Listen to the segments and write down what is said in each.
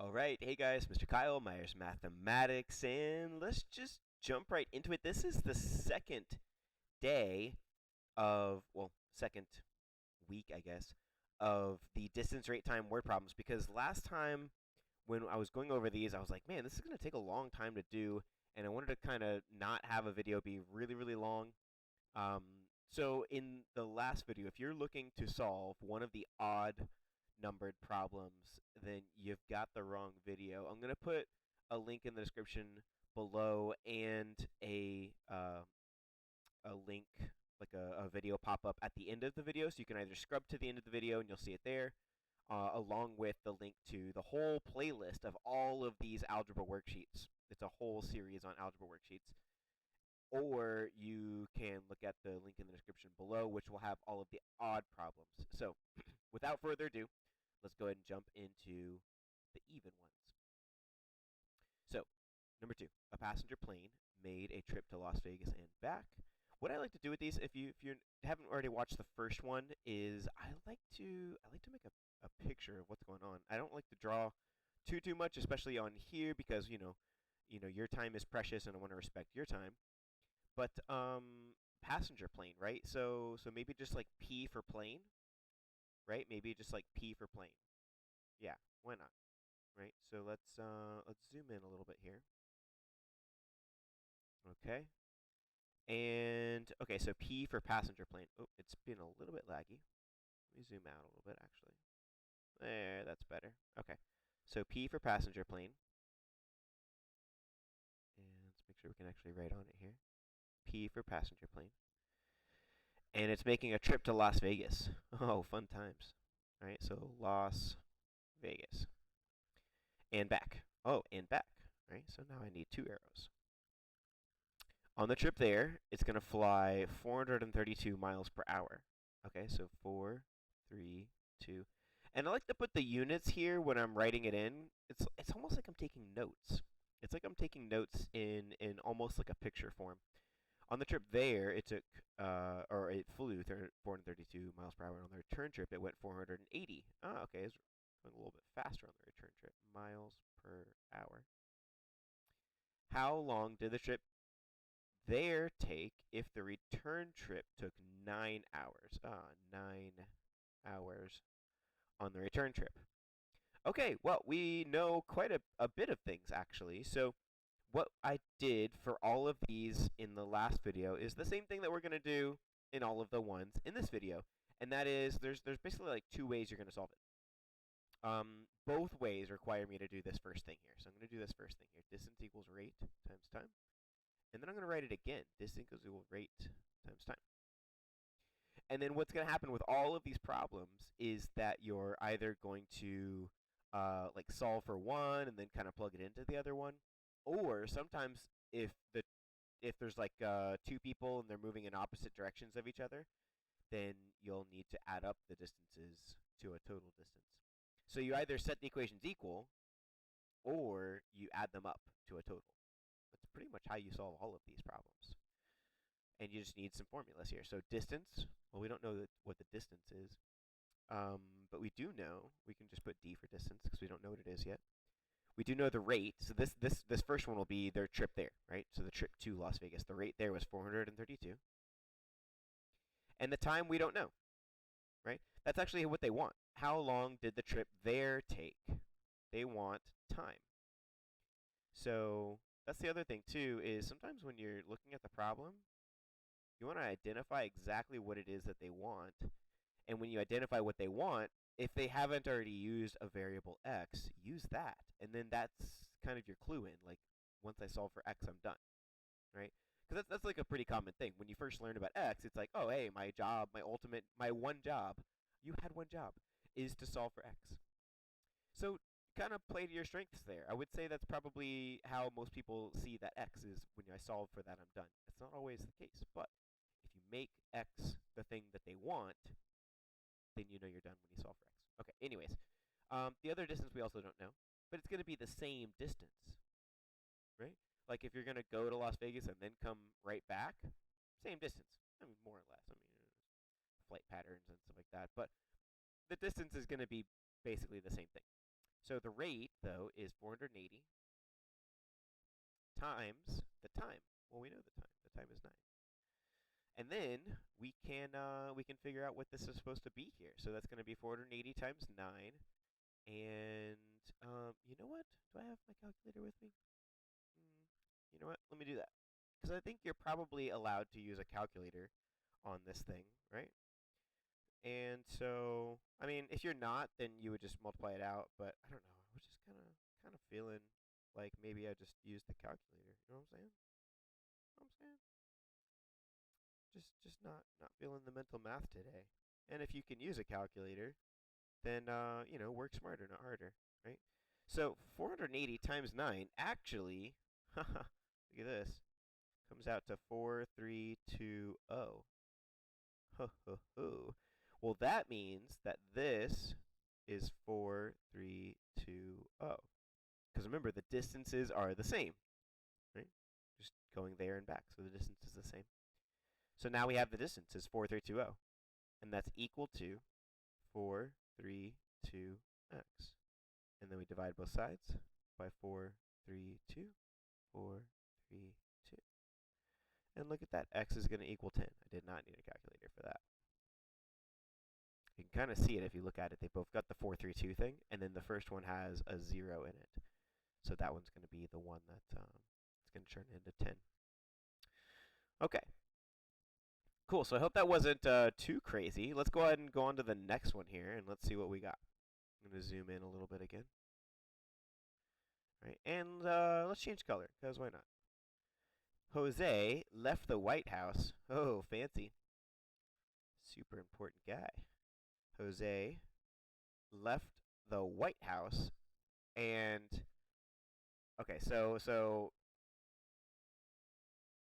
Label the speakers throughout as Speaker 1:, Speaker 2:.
Speaker 1: All right, hey guys, Mr. Kyle, Myers Mathematics, and let's just jump right into it. This is the second day second week, I guess, of the distance, rate, time, word problems. Because last time when I was going over these, I was like, man, this is going to take a long time to do, and I wanted to kind of not have a video be really, really long. Um, so in the last video, if you're looking to solve one of the odd numbered problems, then you've got the wrong video. I'm going to put a link in the description below and a link, like a video pop up at the end of the video, so you can either scrub to the end of the video and you'll see it there, along with the link to the whole playlist of all of these algebra worksheets. It's a whole series on algebra worksheets. Or you can look at the link in the description below, which will have all of the odd problems. So, without further ado, let's go ahead and jump into the even ones. So, number 2, a passenger plane made a trip to Las Vegas and back. What I like to do with these, if you haven't already watched the first one, is I like to make a picture of what's going on. I don't like to draw too much, especially on here, because your time is precious and I want to respect your time. But passenger plane, right? So maybe just like P for plane, right? Maybe just like P for plane. Yeah, why not? Right? So let's zoom in a little bit here. Okay. And okay, so P for passenger plane. Oh, it's been a little bit laggy. Let me zoom out a little bit actually. There, that's better. Okay. So P for passenger plane. And let's make sure we can actually write on it here. P for passenger plane. And it's making a trip to Las Vegas. Oh, fun times. All right, so Las Vegas. And back. Oh, and back. Right, so now I need 2 arrows. On the trip there, it's going to fly 432 miles per hour. Okay, so 4, 3, 2. And I like to put the units here when I'm writing it in. It's almost like I'm taking notes. It's like I'm taking notes in almost like a picture form. On the trip there, it took, or it flew 432 miles per hour. On the return trip, it went 480. Ah, okay, it's going a little bit faster on the return trip. Miles per hour. How long did the trip there take if the return trip took 9 hours? 9 hours on the return trip. Okay, well, we know quite a bit of things, actually. So what I did for all of these in the last video is the same thing that we're going to do in all of the ones in this video. And that is, there's basically like 2 ways you're going to solve it. Both ways require me to do this first thing here. So I'm going to do this first thing here. Distance equals rate times time. And then I'm going to write it again. Distance equals rate times time. And then what's going to happen with all of these problems is that you're either going to like solve for one and then kind of plug it into the other one, or sometimes if there's like 2 people and they're moving in opposite directions of each other, then you'll need to add up the distances to a total distance. So you either set the equations equal or you add them up to a total. That's pretty much how you solve all of these problems. And you just need some formulas here. So distance, well, we don't know what the distance is, but we do know, we can just put D for distance because we don't know what it is yet. We do know the rate. So this first one will be their trip there, right? So the trip to Las Vegas. The rate there was 432. And the time we don't know, right? That's actually what they want. How long did the trip there take? They want time. So that's the other thing too, is sometimes when you're looking at the problem, you want to identify exactly what it is that they want. And when you identify what they want, if they haven't already used a variable x, use that. And then that's kind of your clue in, like, once I solve for x, I'm done, right? Because that's like a pretty common thing. When you first learn about x, it's like, oh, hey, my job, my one job, you had one job, is to solve for x. So kind of play to your strengths there. I would say that's probably how most people see that x is when I solve for that, I'm done. It's not always the case, but if you make x the thing that they want, then you know you're done when you solve for x. Okay, anyways, the other distance we also don't know, but it's going to be the same distance, right? Like if you're going to go to Las Vegas and then come right back, same distance. I mean, more or less. I mean, flight patterns and stuff like that, but the distance is going to be basically the same thing. So the rate, though, is 480 times the time. Well, we know the time. The time is 9. And then we can figure out what this is supposed to be here. So that's going to be 480 times 9. And you know what? Do I have my calculator with me? You know what? Let me do that. Because I think you're probably allowed to use a calculator on this thing, right? And so, I mean, if you're not, then you would just multiply it out. But I don't know. I was just kind of feeling like maybe I just used the calculator. You know what I'm saying? You know what I'm saying? Just not feeling the mental math today. And if you can use a calculator, then work smarter, not harder, right? So 480 times 9 actually, look at this, comes out to 4320. Ho ho ho. Well, that means that this is 4320. Because remember, the distances are the same, right? Just going there and back, so the distance is the same. So now we have the distance is 4320, and that's equal to 432x. And then we divide both sides by 432, 432. And look at that, x is going to equal 10. I did not need a calculator for that. You can kind of see it if you look at it. They both got the 432 thing, and then the first one has a 0 in it. So that one's going to be the one that's going to turn into 10. Okay. Cool, so I hope that wasn't too crazy. Let's go ahead and go on to the next one here, and let's see what we got. I'm going to zoom in a little bit again. All right, and let's change color, because why not? Jose left the White House. Oh, fancy. Super important guy. Jose left the White House, and okay, so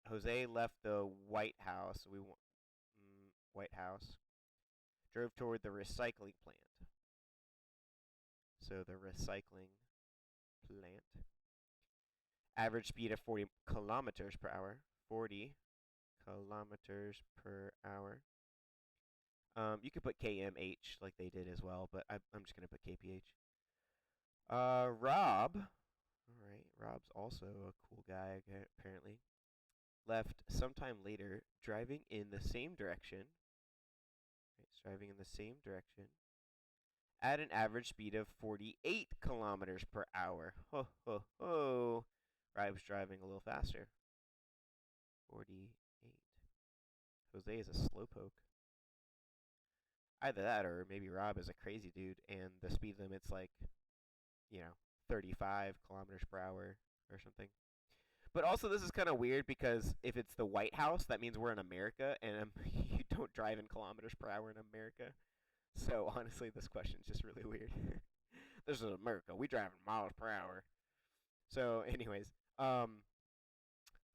Speaker 1: Jose left the White House. We want White House. Drove toward the recycling plant. So the recycling plant. Average speed of 40 kilometers per hour. 40 kilometers per hour. You could put KMH like they did as well, but I'm just going to put KPH. Rob. All right, Rob's also a cool guy, apparently. Left sometime later, driving in the same direction. Right, it's driving in the same direction at an average speed of 48 kilometers per hour. Ho, ho, ho. Rob's driving a little faster. 48. Jose is a slowpoke. Either that or maybe Rob is a crazy dude and the speed limit's like, 35 kilometers per hour or something. But also this is kind of weird because if it's the White House, that means we're in America, and you don't drive in kilometers per hour in America. So honestly, this question is just really weird. This is America. We drive in miles per hour. So anyways,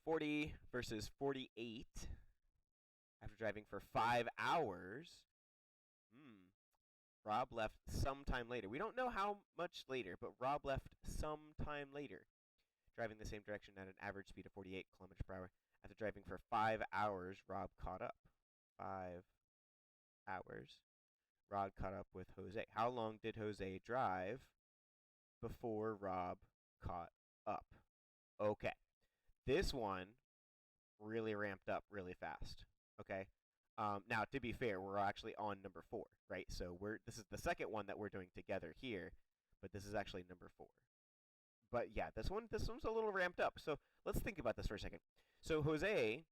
Speaker 1: 40 versus 48 after driving for 5 hours. Rob left sometime later. We don't know how much later, but Rob left sometime later, driving the same direction at an average speed of 48 kilometers per hour. After driving for 5 hours, Rob caught up. 5 hours. Rob caught up with Jose. How long did Jose drive before Rob caught up? Okay. This one really ramped up really fast. Okay. Now, to be fair, we're actually on number 4, right? So this is the second one that we're doing together here, but this is actually number 4. But yeah, this one's a little ramped up. So let's think about this for a second. So Jose,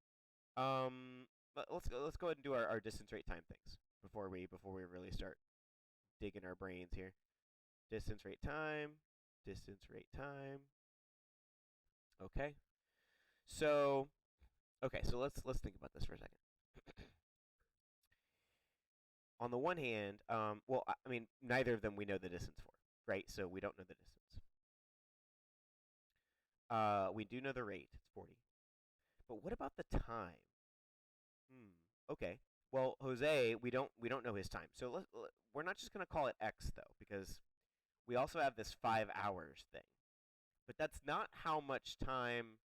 Speaker 1: let's go ahead and do our distance, rate, time things before we really start digging our brains here. Distance, rate, time. Distance, rate, time. Okay. So let's think about this for a second. On the one hand, well, I mean, neither of them we know the distance for, right? So we don't know the distance. We do know the rate. It's 40. But what about the time? Okay. Well, Jose, we don't know his time. So we're not just going to call it X, though, because we also have this 5 hours thing. But that's not how much time,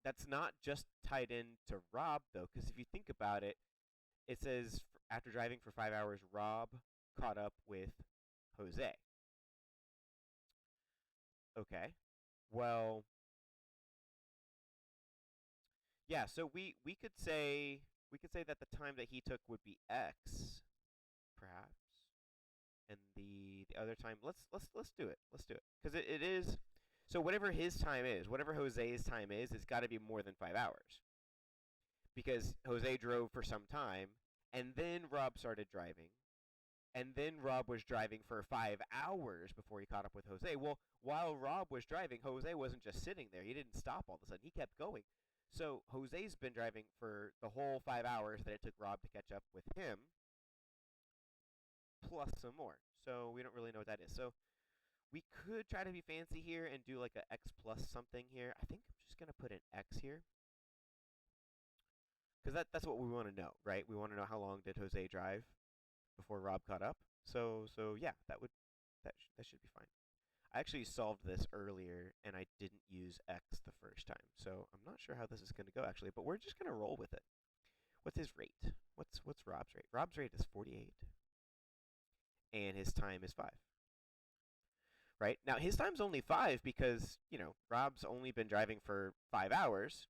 Speaker 1: that's not just tied into Rob, though, because if you think about it, it says after driving for 5 hours, Rob caught up with Jose. Okay. Well, yeah, so we could say that the time that he took would be x, perhaps. And the other time, let's do it. Let's do it. Cuz it is so whatever his time is, whatever Jose's time is, it's got to be more than 5 hours. Because Jose drove for some time and then Rob started driving. And then Rob was driving for 5 hours before he caught up with Jose. Well, while Rob was driving, Jose wasn't just sitting there. He didn't stop all of a sudden. He kept going. So Jose's been driving for the whole 5 hours that it took Rob to catch up with him, plus some more. So we don't really know what that is. So we could try to be fancy here and do like a x plus something here. I think I'm just going to put an x here. Because that's what we want to know, right? We want to know how long did Jose drive before Rob caught up. So yeah, that should be fine. I actually solved this earlier and I didn't use x the first time. So I'm not sure how this is going to go actually, but we're just going to roll with it. What's his rate? What's Rob's rate? Rob's rate is 48 and his time is 5. Right? Now his time's only 5 because, Rob's only been driving for 5 hours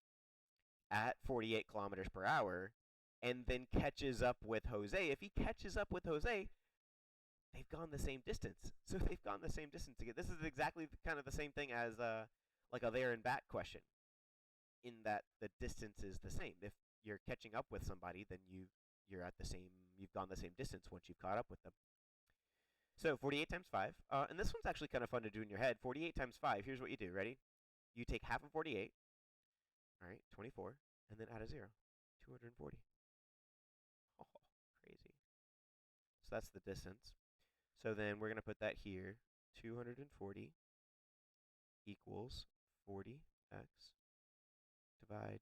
Speaker 1: at 48 kilometers per hour and then catches up with Jose. If he catches up with Jose, they've gone the same distance. So they've gone the same distance again. This is exactly kind of the same thing as like a there and back question, in that the distance is the same. If you're catching up with somebody, then you've gone the same distance once you've caught up with them. So 48 times 5, and this one's actually kind of fun to do in your head. 48 times 5, here's what you do. Ready? You take half of 48, all right, 24, and then add a 0, 240. Oh, crazy. So that's the distance. So then we're going to put that here. 240 equals 40x. Divide.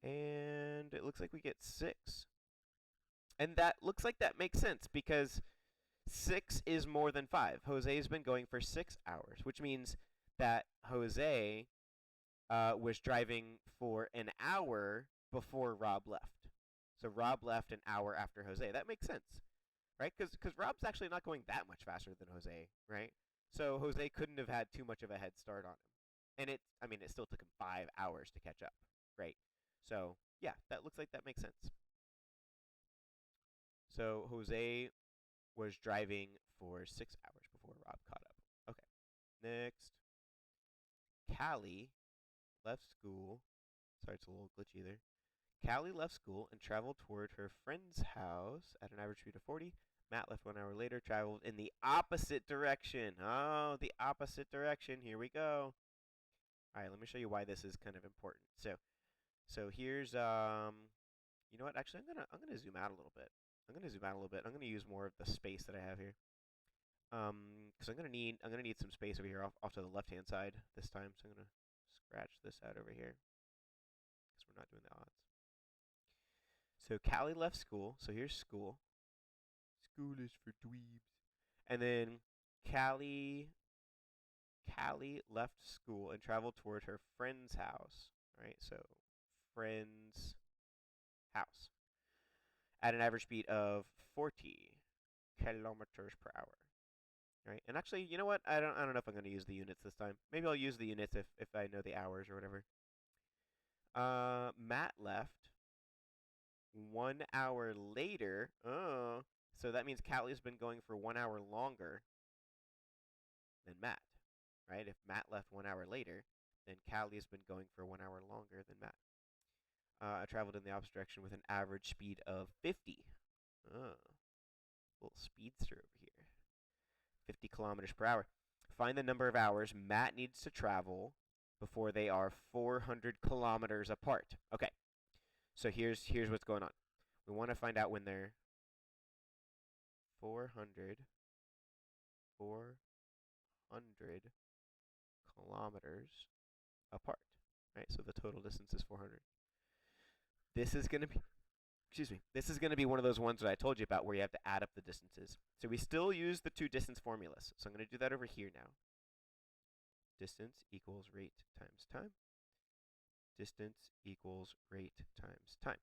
Speaker 1: And it looks like we get 6. And that looks like that makes sense because 6 is more than 5. Jose's been going for 6 hours, which means that Jose was driving for an hour before Rob left. So Rob left an hour after Jose. That makes sense, right? Because Rob's actually not going that much faster than Jose, right? So Jose couldn't have had too much of a head start on him. And it still took him 5 hours to catch up, right? So yeah, that looks like that makes sense. So Jose was driving for 6 hours before Rob caught up. Okay, next. Callie left school. Sorry, it's a little glitchy there. Callie left school and traveled toward her friend's house at an average speed of 40. Matt left 1 hour later, traveled in the opposite direction. Oh, the opposite direction. Here we go. All right, let me show you why this is kind of important. So here's you know what? Actually, I'm gonna zoom out a little bit. I'm gonna use more of the space that I have here. Because I'm gonna need some space over here off to the left hand side this time. So I'm gonna scratch this out over here because we're not doing the odds. So Callie left school. So here's school. School is for dweebs. And then Callie left school and traveled toward her friend's house. Right. So friend's house at an average speed of 40 kilometers per hour. Right. And actually, you know what? I don't know if I'm going to use the units this time. Maybe I'll use the units if I know the hours or whatever. Matt left 1 hour later. Oh, so that means Callie's been going for 1 hour longer than Matt, right? If Matt left 1 hour later, then Callie's been going for 1 hour longer than Matt. I traveled in the opposite direction with an average speed of 50. Oh, little speedster over here. 50 kilometers per hour. Find the number of hours Matt needs to travel before they are 400 kilometers apart. Okay, so here's what's going on. We want to find out when they're 400 kilometers apart, right? So the total distance is 400. This is going to be one of those ones that I told you about where you have to add up the distances. So we still use the 2 distance formulas. So I'm going to do that over here now. Distance equals rate times time. Distance equals rate times time.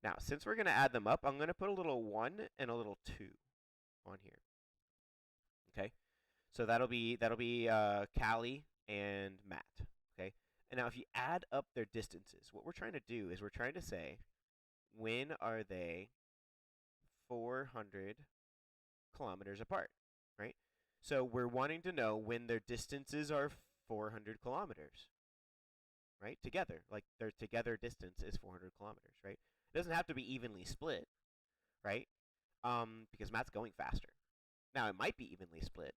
Speaker 1: Now, since we're going to add them up, I'm going to put a little 1 and a little 2 on here. Okay? So that'll be Callie and Matt. Okay? And now if you add up their distances, what we're trying to do is we're trying to say, when are they 400 kilometers apart, right? So we're wanting to know when their distances are 400 kilometers, right? Together, like their together distance is 400 kilometers, right? It doesn't have to be evenly split, right? Because Matt's going faster. Now it might be evenly split.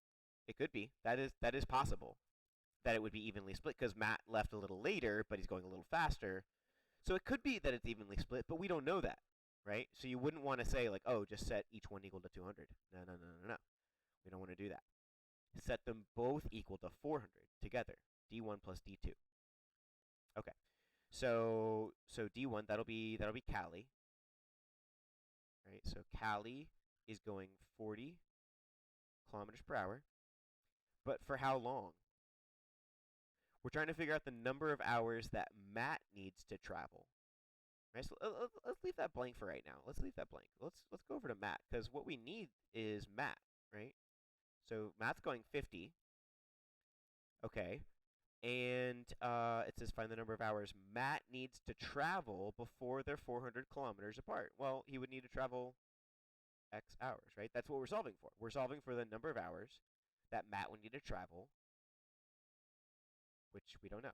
Speaker 1: It could be. That is possible. That it would be evenly split because Matt left a little later, but he's going a little faster. So it could be that it's evenly split, but we don't know that, right? So you wouldn't want to say like, oh, just set each one equal to 200. No, no, no, no, no. We don't want to do that. Set them both equal to 400 together. D1 plus D2. Okay. So D1 that'll be Callie, right? So Callie is going 40 kilometers per hour, but for how long? We're trying to figure out the number of hours that Matt needs to travel. Right, so let's leave that blank for right now. Let's leave that blank. Let's go over to Matt because what we need is Matt, right? So Matt's going 50. Okay, and it says find the number of hours Matt needs to travel before they're 400 kilometers apart. Well, he would need to travel X hours, right? That's what we're solving for. We're solving for the number of hours that Matt would need to travel, which we don't know.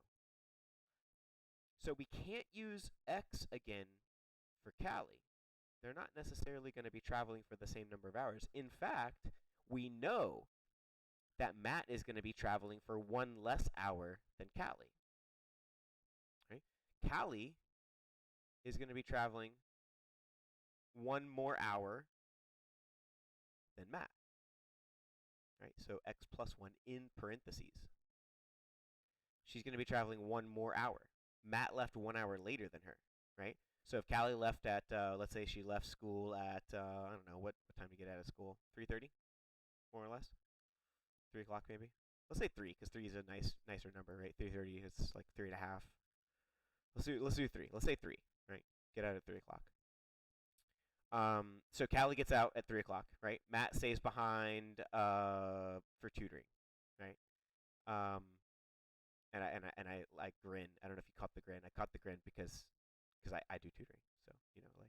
Speaker 1: So we can't use X again for Callie. They're not necessarily going to be traveling for the same number of hours. In fact, we know that Matt is going to be traveling for one less hour than Callie. Right? Callie is going to be traveling one more hour than Matt. Right? So X plus 1 in parentheses. She's going to be traveling one more hour. Matt left 1 hour later than her, right? So if Callie left at, let's say she left school at, I don't know, what time to get out of school? 3:30, more or less? 3 o'clock maybe? Let's say 3, because 3 is a nicer number, right? 3:30 is like 3:30. Let's do 3. Let's say 3, right? Get out at 3 o'clock. So Callie gets out at 3 o'clock, right? Matt stays behind for tutoring, right? And I grin. I don't know if you caught the grin. I caught the grin because I do tutoring. So like,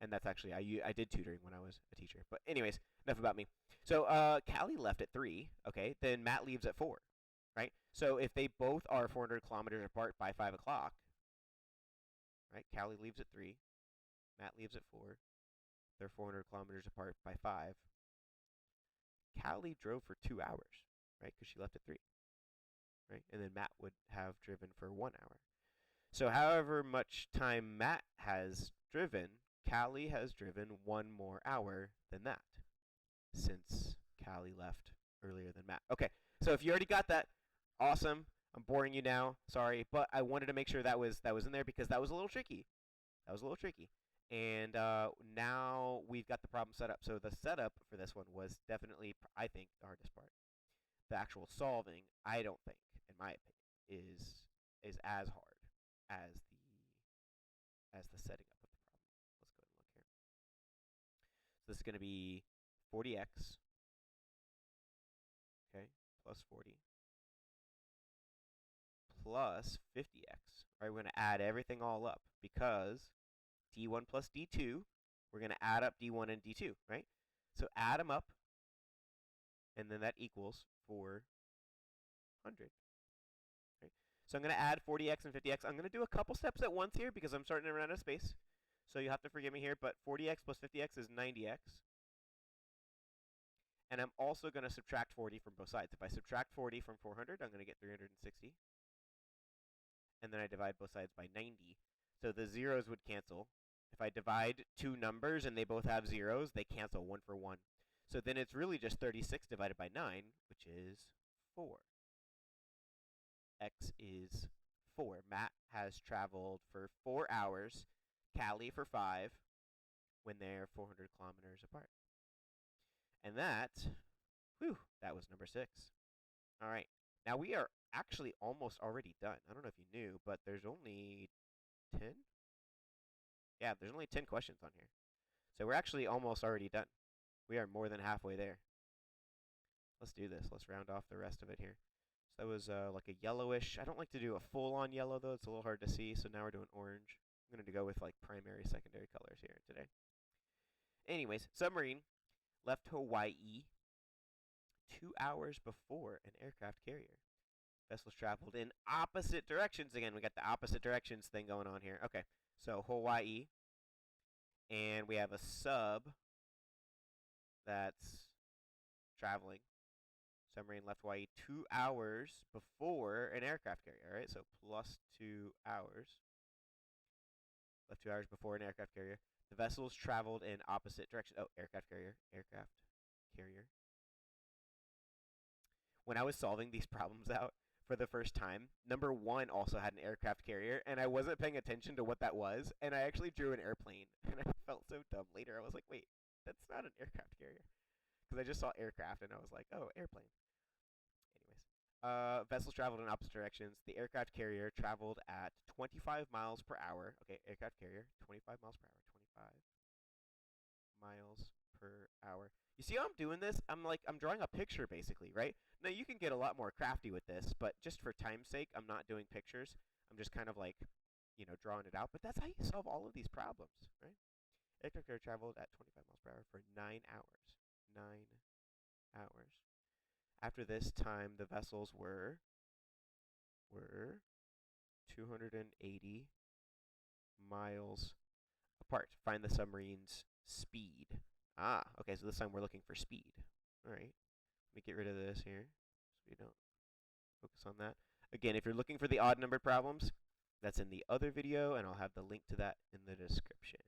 Speaker 1: and that's actually I did tutoring when I was a teacher. But anyways, enough about me. So Callie left at 3. Okay, then Matt leaves at 4, right? So if they both are 400 kilometers apart by 5 o'clock, right? Callie leaves at 3, Matt leaves at 4. They're 400 kilometers apart by 5. Callie drove for 2 hours, right? Because she left at 3. Right? And then Matt would have driven for 1 hour. So however much time Matt has driven, Callie has driven 1 more hour than that, since Callie left earlier than Matt. Okay, so if you already got that, awesome. I'm boring you now, sorry, but I wanted to make sure that was in there because that was a little tricky. And now we've got the problem set up. So the setup for this one was definitely, I think, the hardest part. The actual solving, I don't think, in my opinion, is as hard as the setting up of the problem. Let's go ahead and look here. So this is going to be 40x, okay, plus 40 plus 50x. Right, we're going to add everything all up because d1 plus d2, we're going to add up d1 and d2, right? So add them up, and then that equals 400. Right? So I'm going to add 40x and 50x. I'm going to do a couple steps at once here because I'm starting to run out of space. So you have to forgive me here, but 40x plus 50x is 90x. And I'm also going to subtract 40 from both sides. If I subtract 40 from 400, I'm going to get 360. And then I divide both sides by 90. So the zeros would cancel. If I divide two numbers and they both have zeros, they cancel 1 for 1. So then it's really just 36 divided by 9, which is 4. X is 4. Matt has traveled for 4 hours, Callie for 5, when they're 400 kilometers apart. And that was number 6. All right. Now we are actually almost already done. I don't know if you knew, but there's only 10? Yeah, there's only 10 questions on here. So we're actually almost already done. We are more than halfway there. Let's do this. Let's round off the rest of it here. So that was like a yellowish. I don't like to do a full-on yellow, though. It's a little hard to see. So now we're doing orange. I'm going to go with like primary, secondary colors here today. Anyways, submarine left Hawaii 2 hours before an aircraft carrier. Vessels traveled in opposite directions. Again, we got the opposite directions thing going on here. Okay, so Hawaii, and we have a sub that's traveling. Submarine left Hawaii 2 hours before an aircraft carrier. All right, so plus 2 hours. Left 2 hours before an aircraft carrier. The vessels traveled in opposite directions. Oh, aircraft carrier. Aircraft carrier. When I was solving these problems out for the first time, number 1 also had an aircraft carrier, and I wasn't paying attention to what that was, and I actually drew an airplane, and I felt so dumb later. I was like, wait, that's not an aircraft carrier. Because I just saw aircraft, and I was like, oh, airplane. Anyways, vessels traveled in opposite directions. The aircraft carrier traveled at 25 miles per hour. Okay, aircraft carrier, 25 miles per hour. 25 miles per hour. You see how I'm doing this? I'm drawing a picture basically, right? Now you can get a lot more crafty with this, but just for time's sake, I'm not doing pictures. I'm just kind of like, drawing it out. But that's how you solve all of these problems, right? Aircraft carrier traveled at 25 miles per hour for 9 hours. 9 hours. After this time, the vessels were 280 miles apart. Find the submarine's speed. Ah, okay, so this time we're looking for speed. All right, let me get rid of this here so we don't focus on that. Again, if you're looking for the odd numbered problems, that's in the other video, and I'll have the link to that in the description.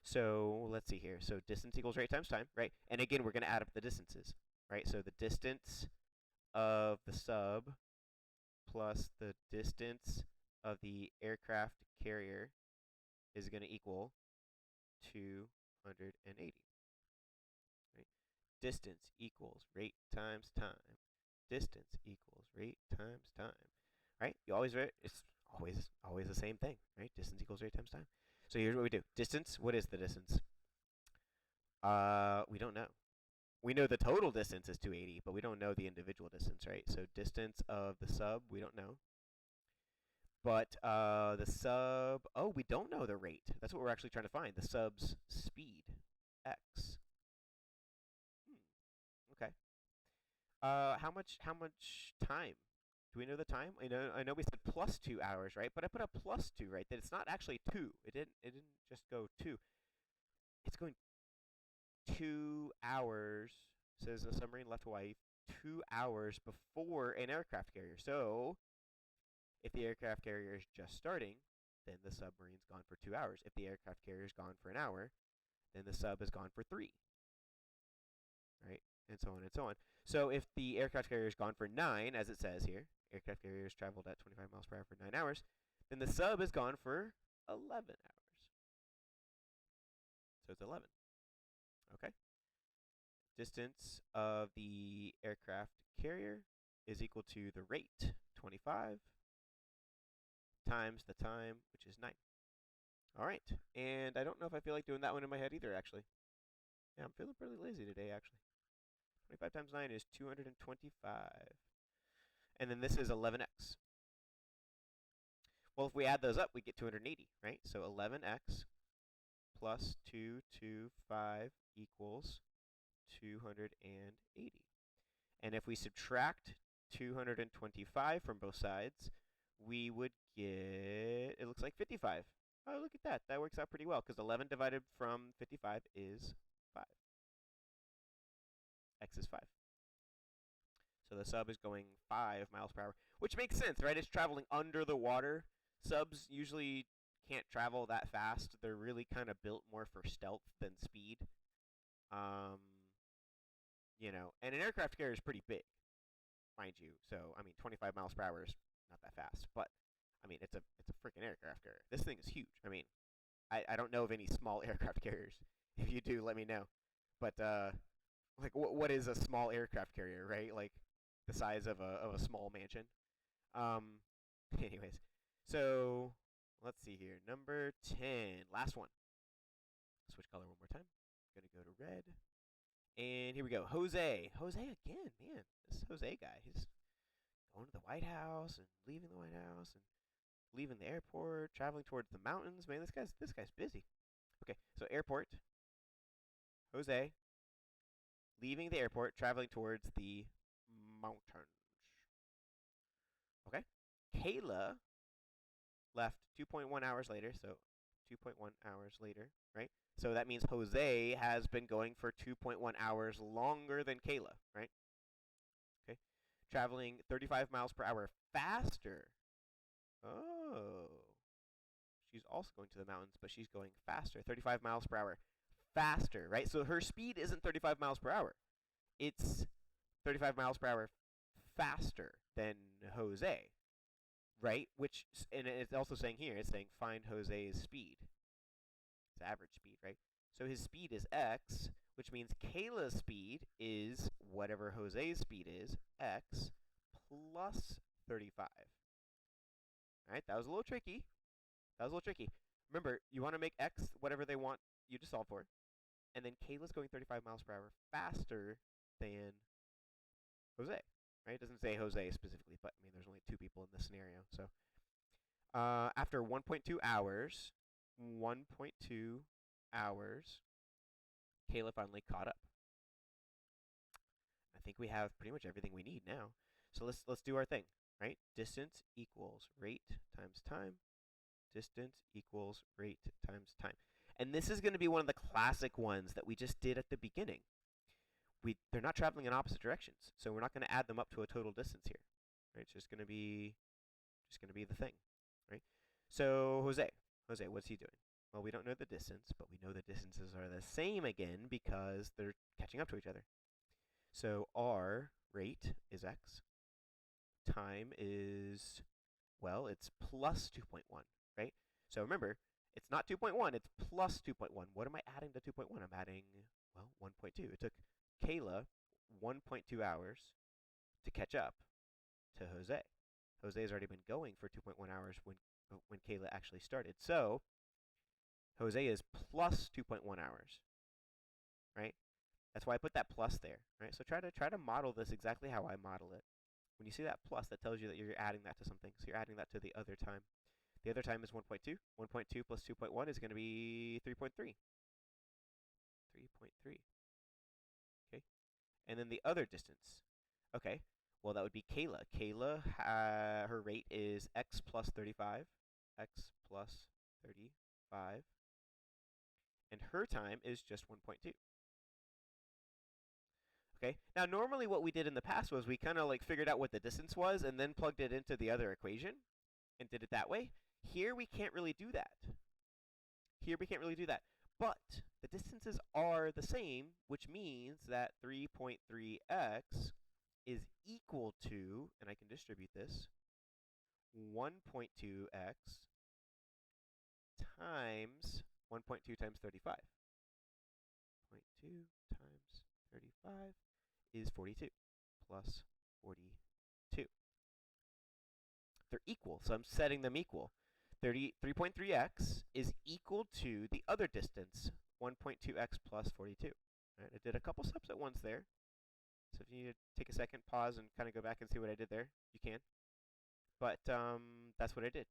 Speaker 1: So let's see here. So distance equals rate times time, right? And again, we're going to add up the distances, right? So the distance of the sub plus the distance of the aircraft carrier is going to equal 280. Right? Distance equals rate times time. Distance equals rate times time. Right? You always write, it's always the same thing, right? Distance equals rate times time. So here's what we do. Distance, what is the distance? We don't know. We know the total distance is 280, but we don't know the individual distance, right? So distance of the sub, we don't know. But the sub, oh, we don't know the rate. That's what we're actually trying to find. The sub's speed, x. Okay. How much time? Do we know the time? I know we said plus 2 hours, right? But I put a plus 2, right? That it's not actually 2. It didn't just go 2. It's going 2 hours. Says the submarine left Hawaii 2 hours before an aircraft carrier. So if the aircraft carrier is just starting, then the submarine's gone for 2 hours. If the aircraft carrier is gone for an hour, then the sub is gone for 3. Right? And so on and so on. So if the aircraft carrier is gone for 9, as it says here, aircraft carriers traveled at 25 miles per hour for 9 hours, then the sub is gone for 11 hours. So it's 11. Okay? Distance of the aircraft carrier is equal to the rate, 25, times the time, which is 9. All right. And I don't know if I feel like doing that one in my head either, actually. Yeah, I'm feeling pretty lazy today, actually. 25 times 9 is 225. And then this is 11x. Well, if we add those up, we get 280, right? So 11x plus 225 equals 280. And if we subtract 225 from both sides, we would get, it looks like 55. Oh, look at that. That works out pretty well, because 11 divided from 55 is 5. X is 5. So the sub is going 5 miles per hour, which makes sense, right? It's traveling under the water. Subs usually can't travel that fast. They're really kind of built more for stealth than speed. And an aircraft carrier is pretty big, mind you. So, 25 miles per hour is not that fast, but it's a freaking aircraft carrier. This thing is huge. I don't know of any small aircraft carriers. If you do, let me know. But what is a small aircraft carrier, right? Like the size of a small mansion. Anyways, so Let's see here. Number 10. Last one. Switch color one more time. Gonna go to red. And here we go. Jose. Jose again, man. This Jose guy. He's going to the White House and leaving the White House and leaving the airport, traveling towards the mountains. Man, this guy's busy. Okay, so airport. Jose leaving the airport, traveling towards the mountains. Okay. Kayla left 2.1 hours later, so 2.1 hours later, right? So that means Jose has been going for 2.1 hours longer than Kayla, right? Okay. Traveling 35 miles per hour faster. Oh. She's also going to the mountains, but she's going faster. 35 miles per hour faster, right? So her speed isn't 35 miles per hour. It's 35 miles per hour faster than Jose, right? Which, and it's also saying here, it's saying find Jose's speed. It's average speed, right? So his speed is x, which means Kayla's speed is whatever Jose's speed is, x plus 35. All right, that was a little tricky. Remember, you want to make x whatever they want you to solve for. And then Kayla's going 35 miles per hour faster than Jose, right? It doesn't say Jose specifically, but I mean, there's only two people in this scenario. So after 1.2 hours, Kayla finally caught up. I think we have pretty much everything we need now. So let's do our thing, right? Distance equals rate times time. Distance equals rate times time. And this is going to be one of the classic ones that we just did at the beginning. They're not traveling in opposite directions, so we're not going to add them up to a total distance here. Right? It's just going to be the thing, right? So Jose, what's he doing? Well, we don't know the distance, but we know the distances are the same again because they're catching up to each other. So our rate is x. Time is, well, it's plus 2.1, right? So remember, it's not 2.1, it's plus 2.1. What am I adding to 2.1? I'm adding, well, 1.2. It took Kayla 1.2 hours to catch up to Jose. Jose has already been going for 2.1 hours when Kayla actually started. So Jose is plus 2.1 hours, right? That's why I put that plus there, right? So try to model this exactly how I model it. When you see that plus, that tells you that you're adding that to something. So you're adding that to the other time. The other time is 1.2. 1.2 plus 2.1 is going to be 3.3. 3.3. Okay. And then the other distance. Okay. Well, that would be Kayla. Kayla, her rate is x plus 35. X plus 35. And her time is just 1.2. Okay. Now, normally what we did in the past was we kind of like figured out what the distance was and then plugged it into the other equation and did it that way. Here we can't really do that. But the distances are the same, which means that 3.3x is equal to, and I can distribute this, 1.2x times 1.2 times 35. 0.2 times 35 is 42 plus 42. They're equal, so I'm setting them equal. 3.3x is equal to the other distance, 1.2x plus 42. Right, I did a couple steps at once there. So if you need to take a second, pause, and kind of go back and see what I did there, you can. But that's what I did.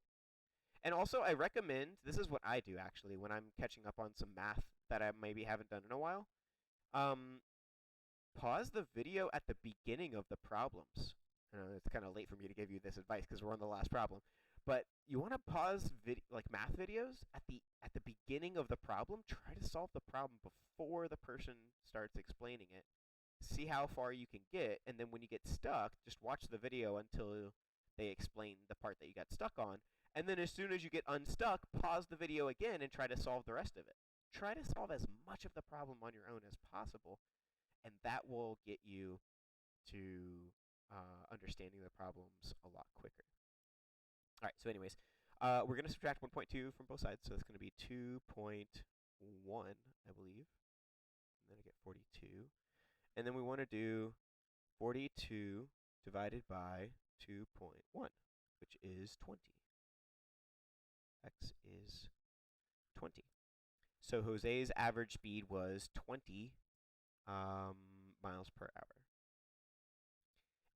Speaker 1: And also, I recommend, this is what I do actually when I'm catching up on some math that I maybe haven't done in a while. Pause the video at the beginning of the problems. It's kind of late for me to give you this advice because we're on the last problem. But you want to pause like math videos at the beginning of the problem. Try to solve the problem before the person starts explaining it. See how far you can get, and then when you get stuck, just watch the video until they explain the part that you got stuck on. And then as soon as you get unstuck, pause the video again and try to solve the rest of it. Try to solve as much of the problem on your own as possible, and that will get you to understanding the problems a lot quicker. All right, so anyways, we're going to subtract 1.2 from both sides, so it's going to be 2.1, I believe. And then I get 42. And then we want to do 42 divided by 2.1, which is 20. x is 20. So Jose's average speed was 20 miles per hour.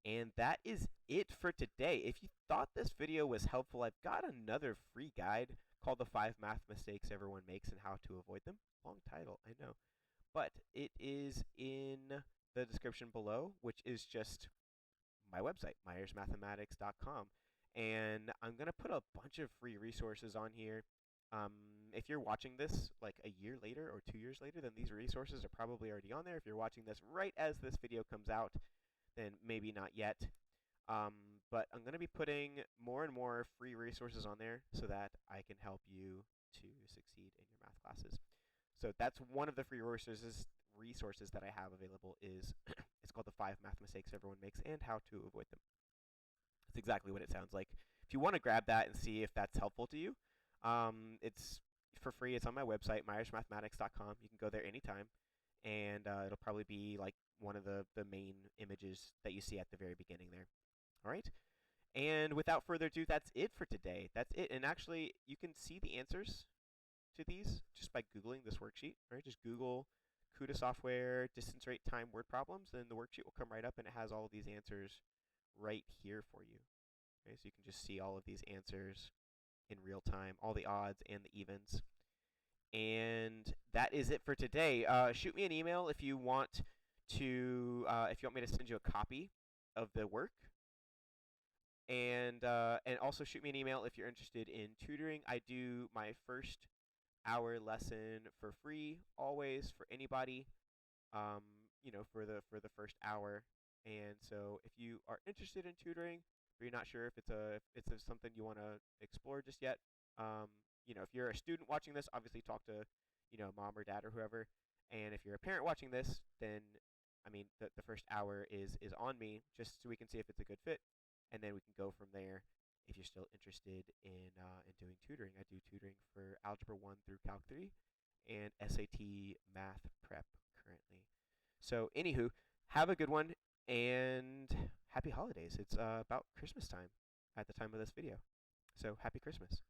Speaker 1: And that is it for today. If you thought this video was helpful, I've got another free guide called The 5 Math Mistakes Everyone Makes and How to Avoid Them. Long title, I know. But it is in the description below, which is just my website, myersmathematics.com. And I'm going to put a bunch of free resources on here. If you're watching this like a year later or 2 years later, then these resources are probably already on there. If you're watching this right as this video comes out, then maybe not yet. But I'm going to be putting more and more free resources on there so that I can help you to succeed in your math classes. So that's one of the free resources that I have available is it's called The 5 Math Mistakes Everyone Makes and How to Avoid Them. It's exactly what it sounds like. If you want to grab that and see if that's helpful to you, it's for free. It's on my website, myersmathematics.com. You can go there anytime, and it'll probably be like one of the main images that you see at the very beginning there. All right? And without further ado, that's it for today. That's it. And actually, you can see the answers to these just by Googling this worksheet, right? Just Google Kuta software, distance, rate, time, word problems, and the worksheet will come right up, and it has all of these answers right here for you. Okay, so you can just see all of these answers in real time, all the odds and the evens. And that is it for today. Shoot me an email if you want me to send you a copy of the work. And also shoot me an email if you're interested in tutoring. I do my first hour lesson for free, always, for anybody, for the first hour. And so if you are interested in tutoring, or you're not sure if it's something you want to explore just yet, if you're a student watching this, obviously talk to, mom or dad or whoever. And if you're a parent watching this, then, the first hour is on me, just so we can see if it's a good fit, and then we can go from there. If you're still interested in doing tutoring, I do tutoring for Algebra 1 through Calc 3 and SAT Math Prep currently. So, anywho, have a good one and happy holidays. It's about Christmas time at the time of this video. So, happy Christmas.